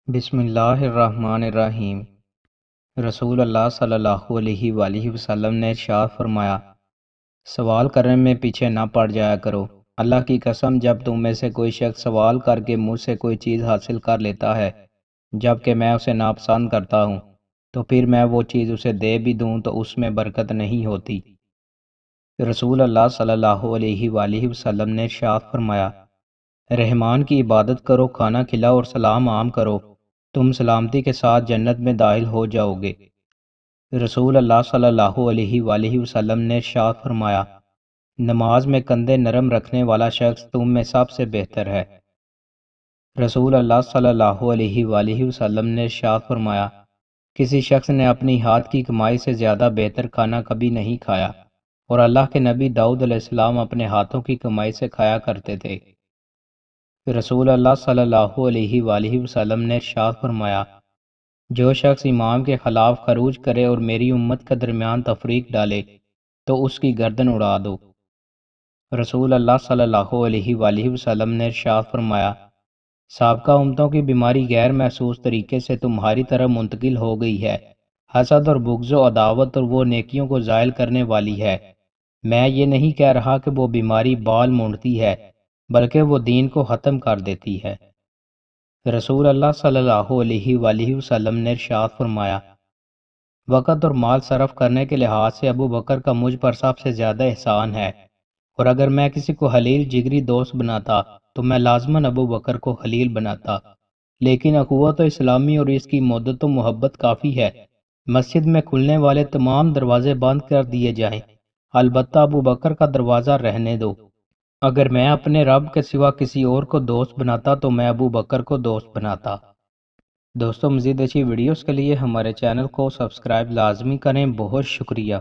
بسم اللہ الرحمن الرحیم۔ رسول اللہ صلی اللہ علیہ وآلہ وسلم نے ارشاد فرمایا، سوال کرنے میں پیچھے نہ پڑ جایا کرو۔ اللہ کی قسم، جب تم میں سے کوئی شخص سوال کر کے مجھ سے کوئی چیز حاصل کر لیتا ہے جبکہ میں اسے ناپسند کرتا ہوں، تو پھر میں وہ چیز اسے دے بھی دوں تو اس میں برکت نہیں ہوتی۔ رسول اللہ صلی اللہ علیہ وآلہ وسلم نے ارشاد فرمایا، رحمان کی عبادت کرو، کھانا کھلاؤ اور سلام عام کرو، تم سلامتی کے ساتھ جنت میں داخل ہو جاؤ گے۔ رسول اللہ صلی اللہ علیہ وآلہ وسلم نے ارشاد فرمایا، نماز میں کندھے نرم رکھنے والا شخص تم میں سب سے بہتر ہے۔ رسول اللہ صلی اللہ علیہ وآلہ وسلم نے ارشاد فرمایا، کسی شخص نے اپنی ہاتھ کی کمائی سے زیادہ بہتر کھانا کبھی نہیں کھایا، اور اللہ کے نبی داؤد علیہ السلام اپنے ہاتھوں کی کمائی سے کھایا کرتے تھے۔ رسول اللہ صلی اللہ علیہ وآلہ وسلم نے ارشاد فرمایا، جو شخص امام کے خلاف خروج کرے اور میری امت کے درمیان تفریق ڈالے تو اس کی گردن اڑا دو۔ رسول اللہ صلی اللہ علیہ وآلہ وسلم نے ارشاد فرمایا، سابقہ امتوں کی بیماری غیر محسوس طریقے سے تمہاری طرف منتقل ہو گئی ہے۔ حسد اور بغض و عداوت اور وہ نیکیوں کو زائل کرنے والی ہے۔ میں یہ نہیں کہہ رہا کہ وہ بیماری بال مونڈتی ہے، بلکہ وہ دین کو ختم کر دیتی ہے۔ رسول اللہ صلی اللہ علیہ وآلہ وسلم نے ارشاد فرمایا، وقت اور مال صرف کرنے کے لحاظ سے ابو بکر کا مجھ پر سب سے زیادہ احسان ہے، اور اگر میں کسی کو خلیل جگری دوست بناتا تو میں لازماً ابو بکر کو خلیل بناتا، لیکن اخوت اسلامی اور اس کی مودت و محبت کافی ہے۔ مسجد میں کھلنے والے تمام دروازے بند کر دیے جائیں، البتہ ابو بکر کا دروازہ رہنے دو۔ اگر میں اپنے رب کے سوا کسی اور کو دوست بناتا تو میں ابو بکر کو دوست بناتا۔ دوستو، مزید اچھی ویڈیوز کے لیے ہمارے چینل کو سبسکرائب لازمی کریں۔ بہت شکریہ۔